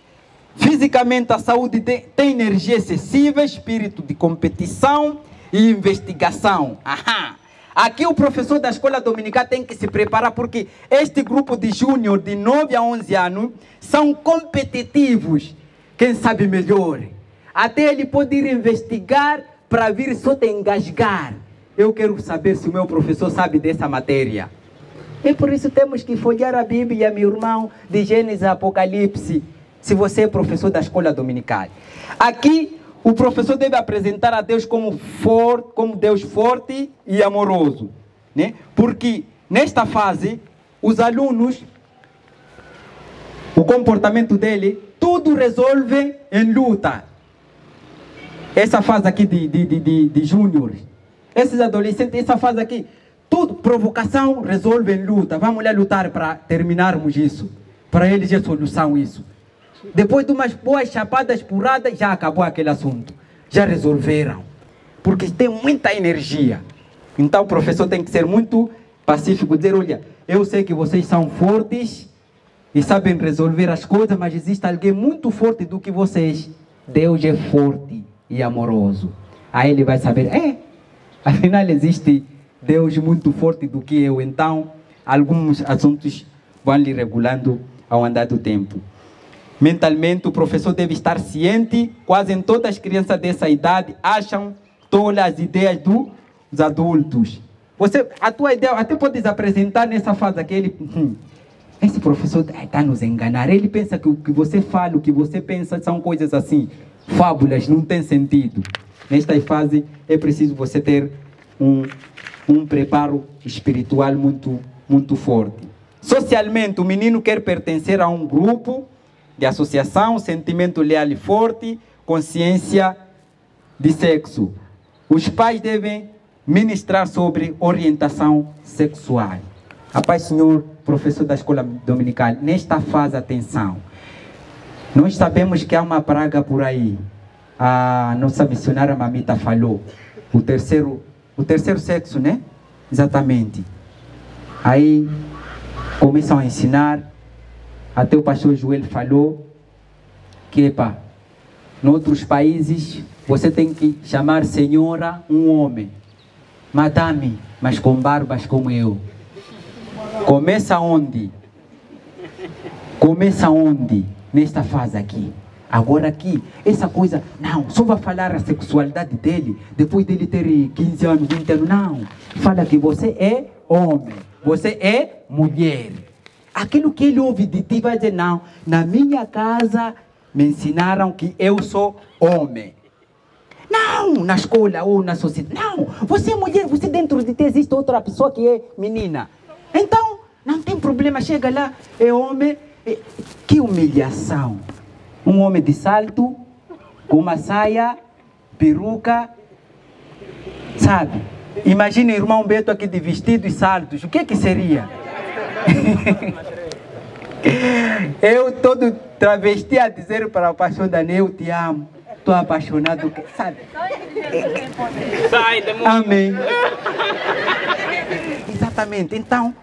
Fisicamente, a saúde tem energia excessiva, espírito de competição e investigação. Aqui o professor da escola dominical tem que se preparar, porque este grupo de júnior de 9 a 11 anos são competitivos. Quem sabe melhor. Até ele pode ir investigar para vir só te engasgar. Eu quero saber se o meu professor sabe dessa matéria. E por isso temos que folhear a Bíblia, meu irmão, de Gênesis a Apocalipse, se você é professor da escola dominical. Aqui, o professor deve apresentar a Deus como Deus forte e amoroso, né? Porque nesta fase, os alunos, o comportamento dele, tudo resolve em luta. Essa fase aqui de júnior, esses adolescentes, essa fase aqui, Tudo, provocação resolve em luta. Vamos lá lutar para terminarmos isso. Para eles é solução isso. Depois de umas boas chapadas porradas, já acabou aquele assunto. Já resolveram. Porque tem muita energia. Então o professor tem que ser muito pacífico, dizer, olha, eu sei que vocês são fortes e sabem resolver as coisas, mas existe alguém muito forte do que vocês. Deus é forte e amoroso. Aí ele vai saber, afinal existe Deus muito forte do que eu. Então, alguns assuntos vão lhe regulando ao andar do tempo. Mentalmente, o professor deve estar ciente. Quase em todas as crianças dessa idade acham todas as ideias dos adultos. A tua ideia, até podes apresentar nessa fase aqui, esse professor está nos enganar. Ele pensa que o que você fala, o que você pensa são coisas assim, fábulas, não tem sentido. Nesta fase é preciso você ter um preparo espiritual muito forte. Socialmente, o menino quer pertencer a um grupo de associação, sentimento leal e forte, consciência de sexo. Os pais devem ministrar sobre orientação sexual. A paz, senhor professor da escola dominical, nesta fase, atenção. Nós sabemos que há uma praga por aí. A nossa missionária Mamita falou. O terceiro sexo, né? Exatamente. Aí começam a ensinar. Até o pastor Joel falou que, em outros países, você tem que chamar senhora um homem. Madame, mas com barbas como eu. Começa onde? Começa onde? Nesta fase aqui. Agora aqui, essa coisa, não, só vai falar a sexualidade dele, depois dele ter 15 anos, 20 anos, não. Fala que você é homem, você é mulher. Aquilo que ele ouve de ti vai dizer, não, na minha casa me ensinaram que eu sou homem. Não, na escola ou na sociedade. Não, você é mulher, você dentro de ti existe outra pessoa que é menina. Então, não tem problema, chega lá, é homem. Que humilhação. Um homem de salto, com uma saia, peruca, sabe? Imagina o irmão Beto aqui de vestido e saltos, o que seria? Eu todo travesti a dizer para o pastor Daniel, eu te amo. Estou apaixonado, sabe? Sai, demônio. Amém. Exatamente. Então,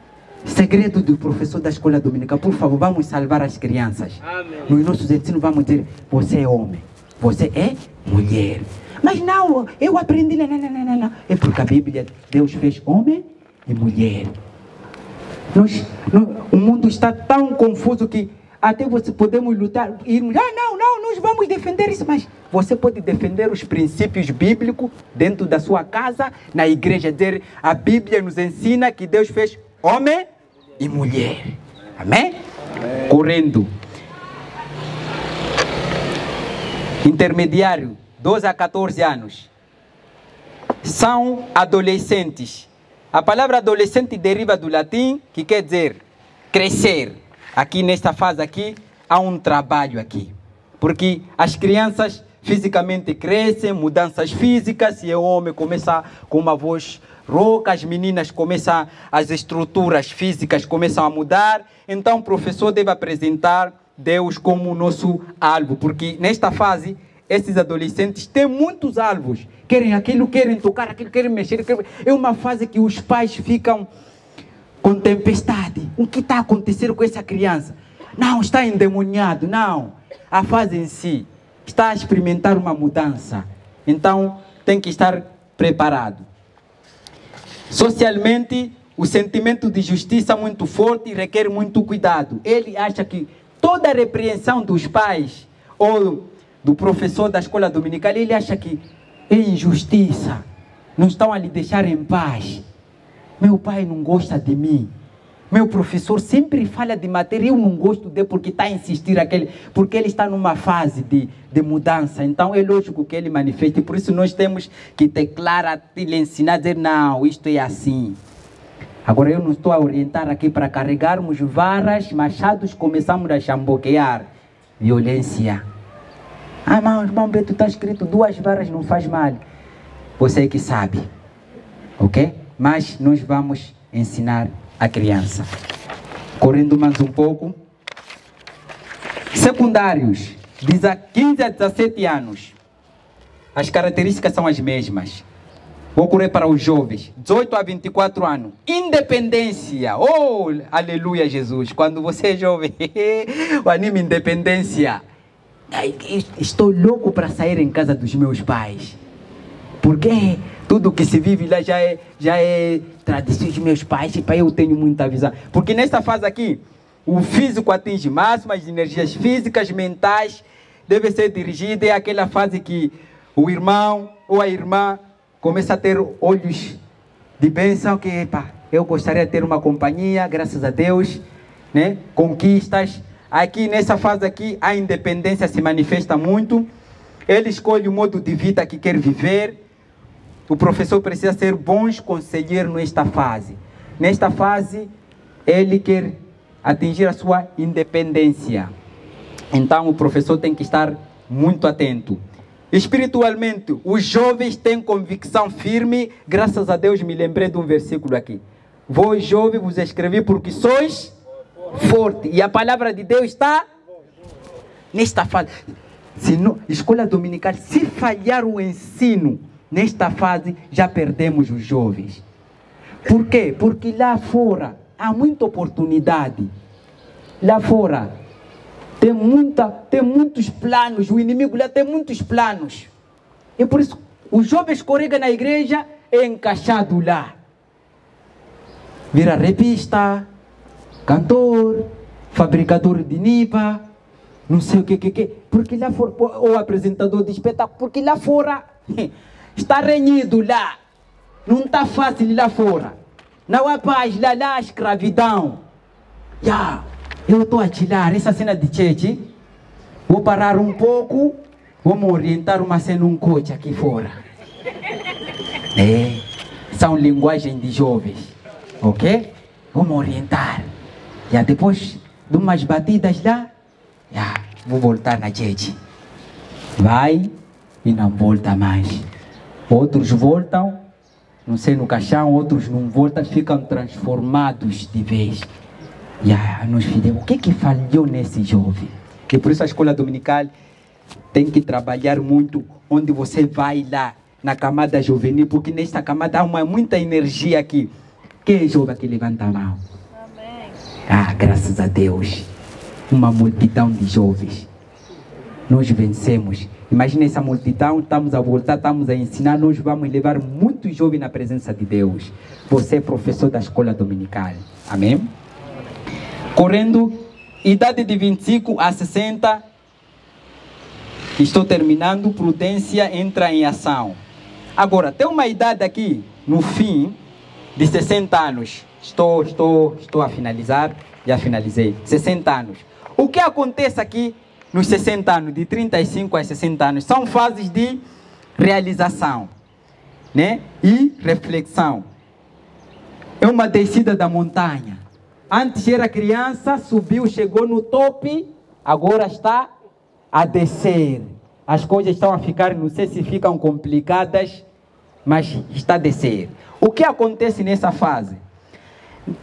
segredo do professor da escola dominical, por favor, vamos salvar as crianças. Amém. Nos nossos ensinos vamos dizer, você é homem, você é mulher. Mas não, eu aprendi, não. É porque a Bíblia, Deus fez homem e mulher. O mundo está tão confuso que até você podemos lutar, não, nós vamos defender isso, mas você pode defender os princípios bíblicos dentro da sua casa, na igreja, dizer, a Bíblia nos ensina que Deus fez homem e mulher. Amém? Amém. Correndo. Intermediário, 12 a 14 anos. São adolescentes. A palavra adolescente deriva do latim, que quer dizer crescer. Aqui nesta fase aqui, há um trabalho aqui. Porque as crianças fisicamente crescem, mudanças físicas, e o homem começa com uma voz rouca, as meninas começam, as estruturas físicas começam a mudar. Então o professor deve apresentar Deus como o nosso alvo, porque nesta fase, esses adolescentes têm muitos alvos. Querem aquilo, querem tocar aquilo, querem mexer. É uma fase que os pais ficam com tempestade. O que está acontecendo com essa criança? Não, está endemoniado, não. A fase em si está a experimentar uma mudança. Então, tem que estar preparado. Socialmente, o sentimento de justiça é muito forte e requer muito cuidado. Ele acha que toda a repreensão dos pais ou do professor da escola dominical, ele acha que é injustiça. Não estão a lhe deixar em paz. Meu pai não gosta de mim. Meu professor sempre fala de matéria, eu não gosto dele porque está a insistir porque ele está numa fase de mudança. Então é lógico que ele manifesta, e por isso nós temos que teclar, lhe ensinar, dizer, não, isto é assim. Agora eu não estou a orientar aqui para carregarmos varas, machados, começamos a chamboquear. Violência. Ah, irmão Beto, está escrito 2 varas não faz mal. Você é que sabe. Ok? mas nós vamos ensinar a criança. Correndo mais um pouco. Secundários, de 15 a 17 anos. As características são as mesmas. Vou correr para os jovens, 18 a 24 anos. Independência. Oh, aleluia, Jesus. Quando você é jovem, o anime independência. Estou louco para sair em casa dos meus pais. Porque tudo que se vive lá já é tradição dos meus pais. E pai, eu tenho muita visão. Porque nessa fase aqui, o físico atinge máximas, energias físicas, mentais, deve ser dirigida. É aquela fase que o irmão ou a irmã começa a ter olhos de bênção, que epa, eu gostaria de ter uma companhia, graças a Deus, né? Conquistas. Aqui nessa fase aqui, a independência se manifesta muito. Ele escolhe o modo de vida que quer viver. O professor precisa ser bons conselheiros nesta fase. Nesta fase, ele quer atingir a sua independência. Então, o professor tem que estar muito atento. Espiritualmente, os jovens têm convicção firme. Graças a Deus, me lembrei de um versículo aqui. Vós, jovens, vos escrevi porque sois fortes. E a palavra de Deus está nesta fase. Se não, escola dominical, se falhar o ensino nesta fase, já perdemos os jovens. Por quê? Porque lá fora há muita oportunidade. Lá fora tem muitos planos. O inimigo lá tem muitos planos. E por isso, os jovens correm na igreja é encaixado lá. Vira revista, cantor, fabricador de nipa, não sei o que. Porque lá fora, ou apresentador de espetáculo, porque lá fora está renhido lá. Não está fácil lá fora. Não há paz, lá há escravidão. Eu estou a tirar essa cena de Cheche. Vou parar um pouco. Vamos orientar uma cena, um coach aqui fora. São linguagem de jovens. Ok? Vamos orientar. Depois de umas batidas lá, vou voltar na Cheche. Vai e não volta mais. Outros voltam, não sei, no caixão, outros não voltam, ficam transformados de vez. Nos fizemos, o que falhou nesse jovem? E por isso a escola dominical tem que trabalhar muito onde você vai lá, na camada juvenil, porque nesta camada há muita energia aqui. Quem é jovem que levanta a mão? Amém. Graças a Deus. Uma multidão de jovens. Nós vencemos. Imagina essa multidão, estamos a voltar, estamos a ensinar, nós vamos levar muitos jovens na presença de Deus. Você é professor da escola dominical. Amém? Correndo, idade de 25 a 60, estou terminando, prudência entra em ação. Agora, tem uma idade aqui, no fim, de 60 anos. Estou a finalizar, já finalizei, 60 anos. O que acontece aqui nos 60 anos, de 35 a 60 anos, são fases de realização, né? E reflexão. É uma descida da montanha. Antes era criança, subiu, chegou no topo, agora está a descer. As coisas estão a ficar, não sei se ficam complicadas, mas está a descer. O que acontece nessa fase?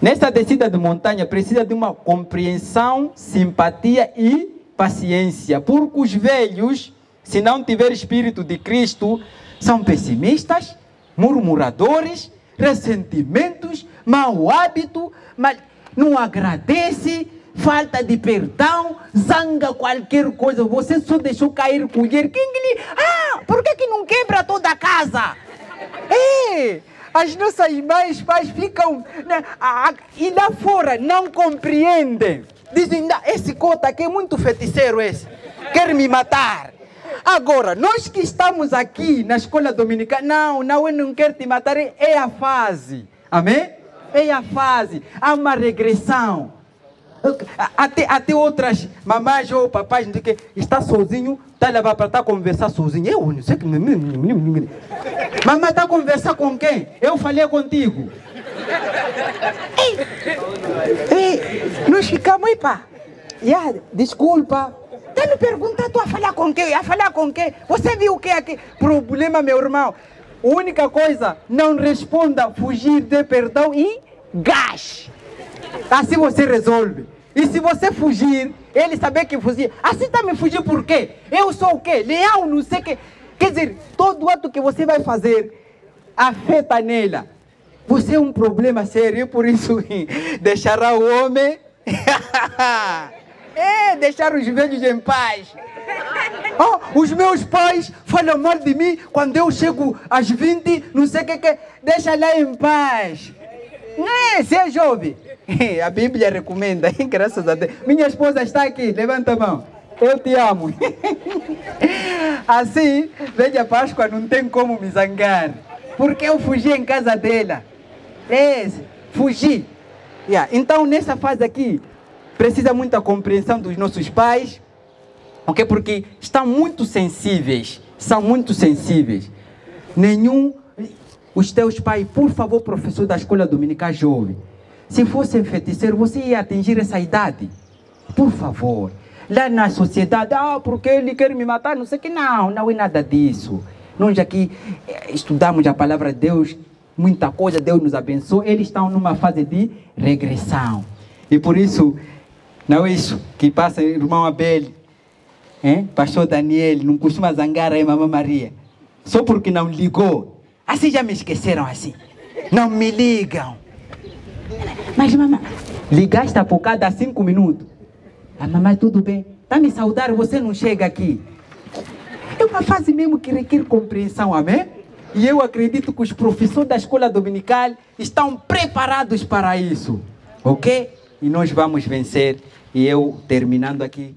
Nessa descida de montanha precisa de uma compreensão, simpatia e paciência. Porque os velhos, se não tiver espírito de Cristo, são pessimistas, murmuradores, ressentimentos, mau hábito, não agradece, falta de perdão, zanga qualquer coisa. Você só deixou cair colher. Por que não quebra toda a casa? As nossas mães, pais ficam... E lá fora não compreendem. Dizem, esse cota aqui é muito feiticeiro esse. Quer me matar. Agora, nós que estamos aqui na escola dominical, eu não quero te matar, é a fase. Amém? É a fase. Há uma regressão. Até outras mamães ou papais que está sozinho, está a levar para estar a conversar sozinho. Eu não sei que... Mamãe está a conversar com quem? Eu falei contigo. Nós ficamos aí, pá. Desculpa. Está me perguntando, tu a falar com quem? A falar com quem? Você viu o que aqui? Problema, meu irmão. A única coisa, não responda fugir de perdão e gás. Assim você resolve. E se você fugir, ele saber que fugir, assim também fugir por quê? Eu sou o quê? Leão, não sei o quê. Quer dizer, todo ato que você vai fazer afeta nela. Você é um problema sério, por isso deixará o homem deixar os velhos em paz. Oh, os meus pais falam mal de mim quando eu chego às 20, não sei o que, deixa lá em paz. Se é jovem, a Bíblia recomenda, graças a Deus. Minha esposa está aqui, levanta a mão. Eu te amo. Assim, velha Páscoa não tem como me zangar, porque eu fugi em casa dela. Fugi. Então, nessa fase aqui, precisa muita compreensão dos nossos pais, ok? Porque estão muito sensíveis, são muito sensíveis. Os teus pais, por favor, professor da escola dominical jovem, se fosse feiticeiro, você ia atingir essa idade? Por favor. Lá na sociedade, porque ele quer me matar, não sei o que, não é nada disso. Nós aqui estudamos a palavra de Deus, muita coisa, Deus nos abençoa, eles estão numa fase de regressão. E por isso, não é isso que passa, irmão Abel, pastor Daniel, não costuma zangar aí, mamãe Maria, só porque não ligou. Assim já me esqueceram assim, não me ligam. Mas mamãe, ligaste há poucado há 5 minutos. Mamãe, tudo bem? Está me saudar, você não chega aqui. É uma fase mesmo que requer compreensão, amém? E eu acredito que os professores da escola dominical estão preparados para isso, ok? E nós vamos vencer. E eu, terminando aqui,